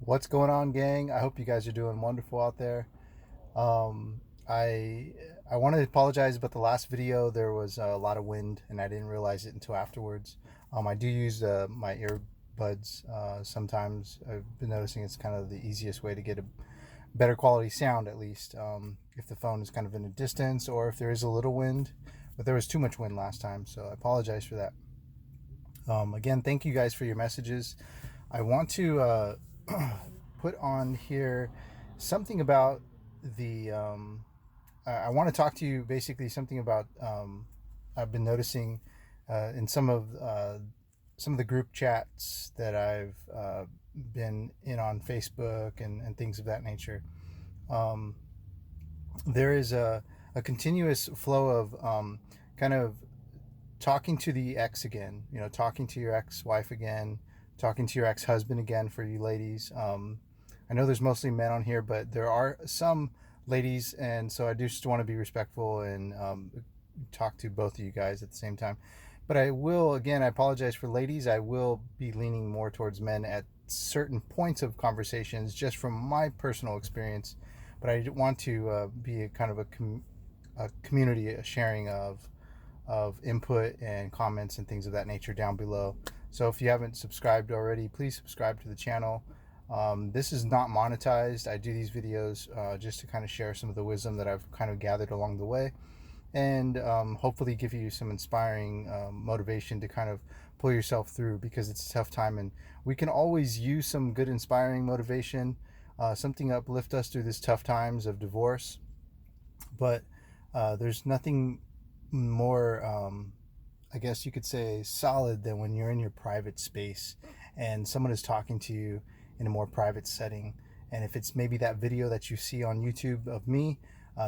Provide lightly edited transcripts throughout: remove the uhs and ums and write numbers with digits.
What's going on, gang? I hope you guys are doing wonderful out there. Um, I I want to apologize about the last video. There was a lot of wind, and I didn't realize it until afterwards. I do use my earbuds sometimes. I've been noticing it's kind of the easiest way to get a better quality sound, at least if the phone is kind of in a distance or if there is a little wind. But there was too much wind last time, so I apologize for that. Again, thank you guys for your messages. I want to put on here something about the. I want to talk to you basically something about. I've been noticing in some of the group chats that I've been in on Facebook and things of that nature. Um, there is a continuous flow of kind of talking to the ex again, talking to your ex-wife again, talking to your ex-husband again for you ladies. I know there's mostly men on here, but there are some ladies, and so I do just want to be respectful and talk to both of you guys at the same time. But I will, again, I apologize for ladies. I will be leaning more towards men at certain points of conversations just from my personal experience. But I want to be a kind of a community, a sharing of input and comments and things of that nature down below. So if you haven't subscribed already, please subscribe to the channel. This is not monetized. I do these videos just to kind of share some of the wisdom that I've kind of gathered along the way, and hopefully give you some inspiring motivation to kind of pull yourself through, because it's a tough time and we can always use some good inspiring motivation, something to uplift us through these tough times of divorce. But there's nothing more, I guess you could say, solid than when you're in your private space and someone is talking to you in a more private setting. And if it's maybe that video that you see on YouTube of me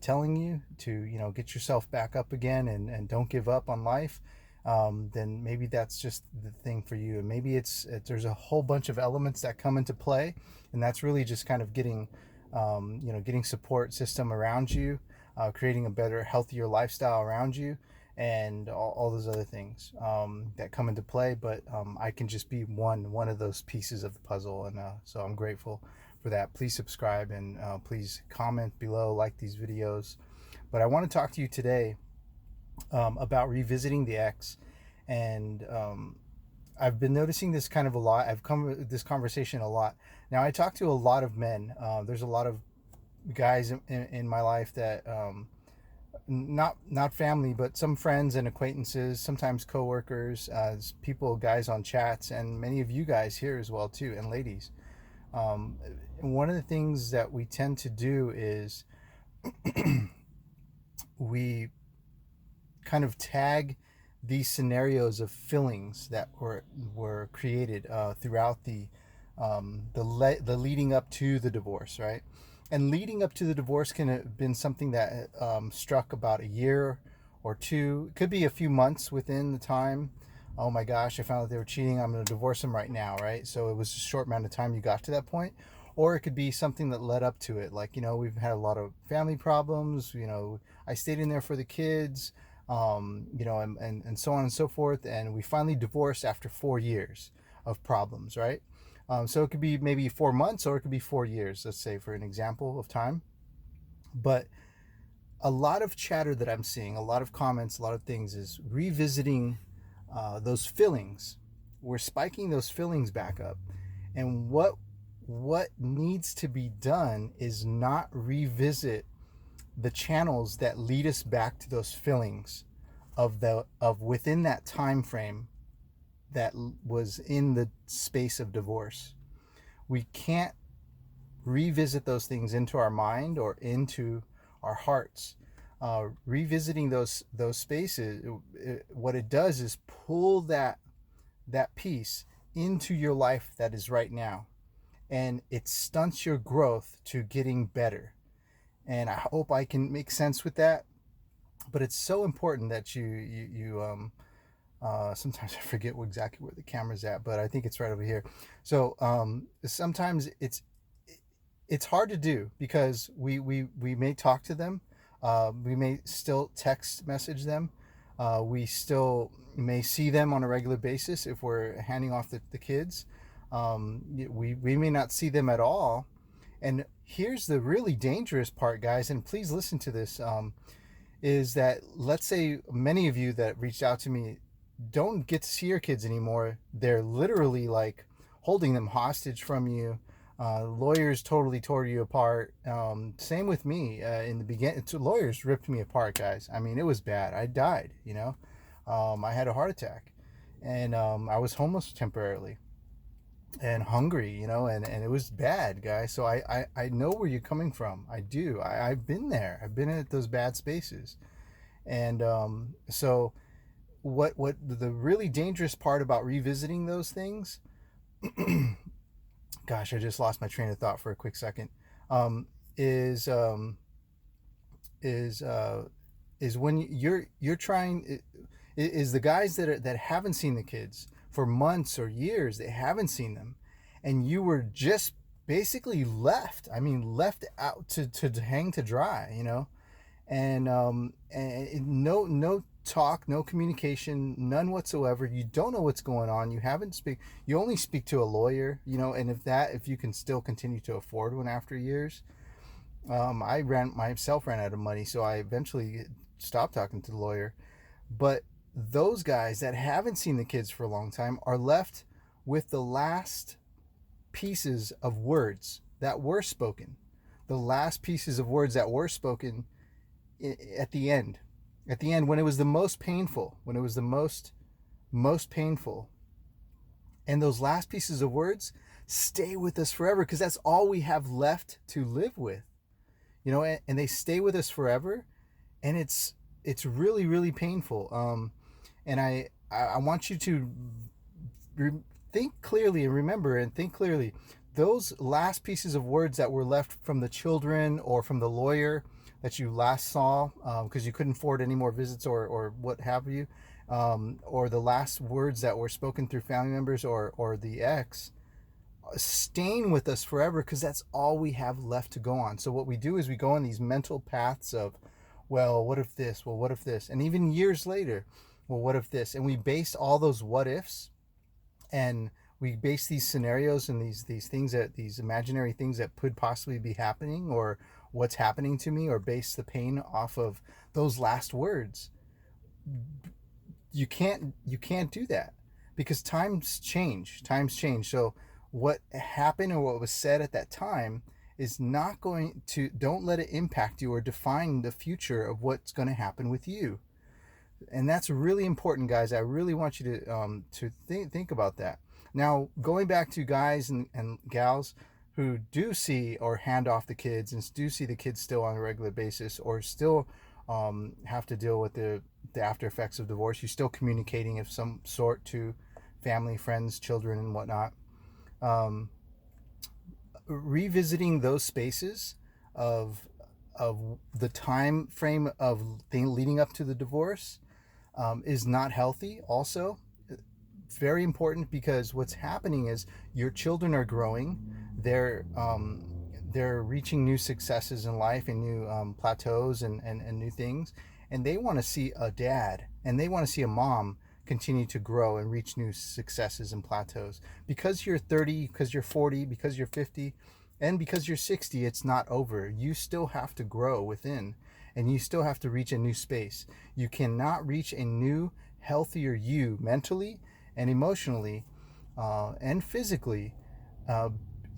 telling you to, get yourself back up again and don't give up on life, then maybe that's just the thing for you. And maybe there's a whole bunch of elements that come into play, and that's really just kind of getting support system around you, creating a better, healthier lifestyle around you, and all those other things that come into play. But I can just be one of those pieces of the puzzle, and so I'm grateful for that. Please subscribe and please comment below, like these videos. But I want to talk to you today about revisiting the ex, and I've been noticing this kind of a lot. I've come this conversation a lot. Now I talk to a lot of men. There's a lot of guys in my life that not family, but some friends and acquaintances, sometimes coworkers, people, guys on chats, and many of you guys here as well too, and ladies. Um, One of the things that we tend to do is we kind of tag these scenarios of feelings that were created throughout the leading up to the divorce, right? And leading up to the divorce can have been something that struck about a year or two. It could be a few months within the time. Oh my gosh, I found out they were cheating. I'm going to divorce them right now, right? So it was a short amount of time you got to that point. Or it could be something that led up to it. Like, we've had a lot of family problems. I stayed in there for the kids, and so on and so forth. And we finally divorced after 4 years of problems, right? So it could be maybe 4 months or it could be 4 years, let's say, for an example of time. But a lot of chatter that I'm seeing, a lot of comments, a lot of things is revisiting those feelings. We're spiking those feelings back up. And what needs to be done is not revisit the channels that lead us back to those feelings of within that time frame that was in the space of divorce. We can't revisit those things into our mind or into our hearts. Revisiting those spaces, what it does is pull that piece into your life that is right now, and it stunts your growth to getting better. And I hope I can make sense with that. But it's so important that sometimes I forget exactly where the camera's at, but I think it's right over here. So sometimes it's hard to do because we may talk to them, we may still text message them, we still may see them on a regular basis if we're handing off the kids. We may not see them at all. And here's the really dangerous part, guys, and please listen to this, is that let's say many of you that reached out to me don't get to see your kids anymore. They're literally like holding them hostage from you. Lawyers totally tore you apart. Same with me in the beginning. Lawyers ripped me apart, guys. I mean, it was bad. I died, you know. I had a heart attack, and I was homeless temporarily and hungry, you know, and it was bad, guys. So I know where you're coming from. I do. I've been there. I've been at those bad spaces. And so what the really dangerous part about revisiting those things, gosh, I just lost my train of thought for a quick second, um, is um, is is when you're trying, is the guys that haven't seen the kids for months or years. They haven't seen them, and you were just basically left. I mean, left out to hang to dry, you know. And no talk, no communication, none whatsoever. You don't know what's going on. You haven't speak. You only speak to a lawyer, you know. And if you can still continue to afford one after years. I ran myself ran out of money, so I eventually stopped talking to the lawyer. But those guys that haven't seen the kids for a long time are left with the last pieces of words that were spoken, the last pieces of words that were spoken at the end, when it was the most painful, most painful. And those last pieces of words stay with us forever, because that's all we have left to live with, you know. And they stay with us forever, and it's really, really painful. And I want you to think clearly and remember and think clearly those last pieces of words that were left from the children or from the lawyer that you last saw, because you couldn't afford any more visits or what have you, or the last words that were spoken through family members or the ex, staying with us forever, because that's all we have left to go on. So what we do is we go on these mental paths of, well, what if this? Well, what if this? And even years later, well, what if this? And we base all those what ifs, and we base these scenarios and these things, that these imaginary things that could possibly be happening, or what's happening to me, or base the pain off of those last words. You can't do that, because times change. So what happened or what was said at that time is not going to, don't let it impact you or define the future of what's going to happen with you. And that's really important, guys. I really want you to think about that. Now, going back to guys and gals who do see or hand off the kids and do see the kids still on a regular basis, or still have to deal with the after effects of divorce. You're still communicating of some sort to family, friends, children, and whatnot. Revisiting those spaces of the time frame of leading up to the divorce is not healthy. Also, very important, because what's happening is your children are growing. They're reaching new successes in life and new plateaus and new things, and they want to see a dad and they want to see a mom continue to grow and reach new successes and plateaus. Because you're 30, because you're 40, because you're 50, and because you're 60, it's not over. You still have to grow within, and you still have to reach a new space. You cannot reach a new, healthier you mentally and emotionally and physically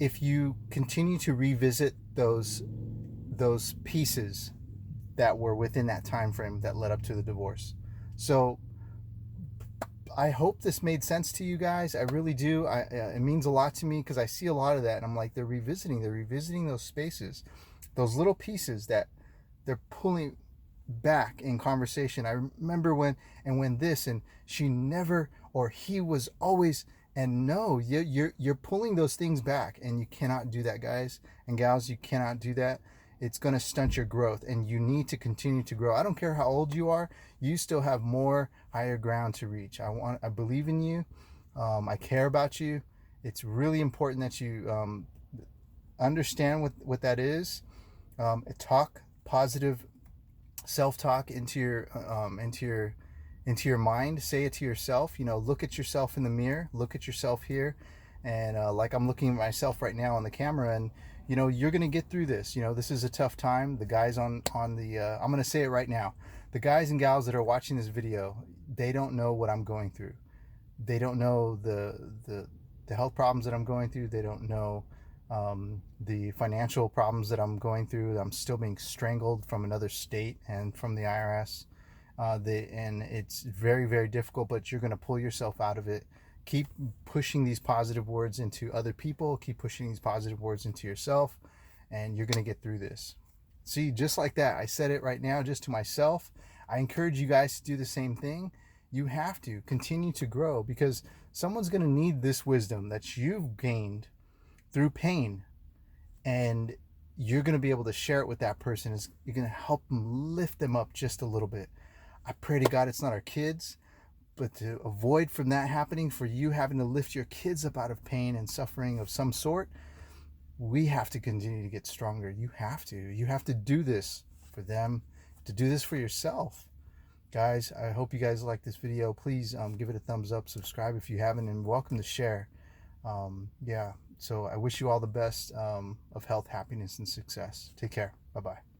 if you continue to revisit those pieces that were within that time frame that led up to the divorce. So I hope this made sense to you guys. I really do. It means a lot to me, because I see a lot of that, and I'm like, they're revisiting those spaces, those little pieces that they're pulling back in conversation. I remember when this, and she never, or he was always. And no, you're pulling those things back, and you cannot do that, guys and gals. You cannot do that. It's going to stunt your growth, and you need to continue to grow. I don't care how old you are. You still have more higher ground to reach. I believe in you. I care about you. It's really important that you understand what that is. Talk positive self-talk into your mind. Say it to yourself. You know, look at yourself in the mirror. Look at yourself here, And like I'm looking at myself right now on the camera, and you know, you're gonna get through this. You know, this is a tough time. The guys on the I'm gonna say it right now. The guys and gals that are watching this video, they don't know what I'm going through. They don't know the health problems that I'm going through. They don't know the financial problems that I'm going through. I'm still being strangled from another state and from the IRS. And it's very, very difficult, but you're going to pull yourself out of it. Keep pushing these positive words into other people. Keep pushing these positive words into yourself, and you're going to get through this. See, just like that, I said it right now just to myself. I encourage you guys to do the same thing. You have to continue to grow, because someone's going to need this wisdom that you've gained through pain, and you're going to be able to share it with that person. You're going to help them, lift them up just a little bit. I pray to God it's not our kids, but to avoid from that happening, for you having to lift your kids up out of pain and suffering of some sort, we have to continue to get stronger. You have to do this for them, to do this for yourself. Guys, I hope you guys like this video. Please give it a thumbs up, subscribe if you haven't, and welcome to share. Yeah, so I wish you all the best of health, happiness, and success. Take care. Bye-bye.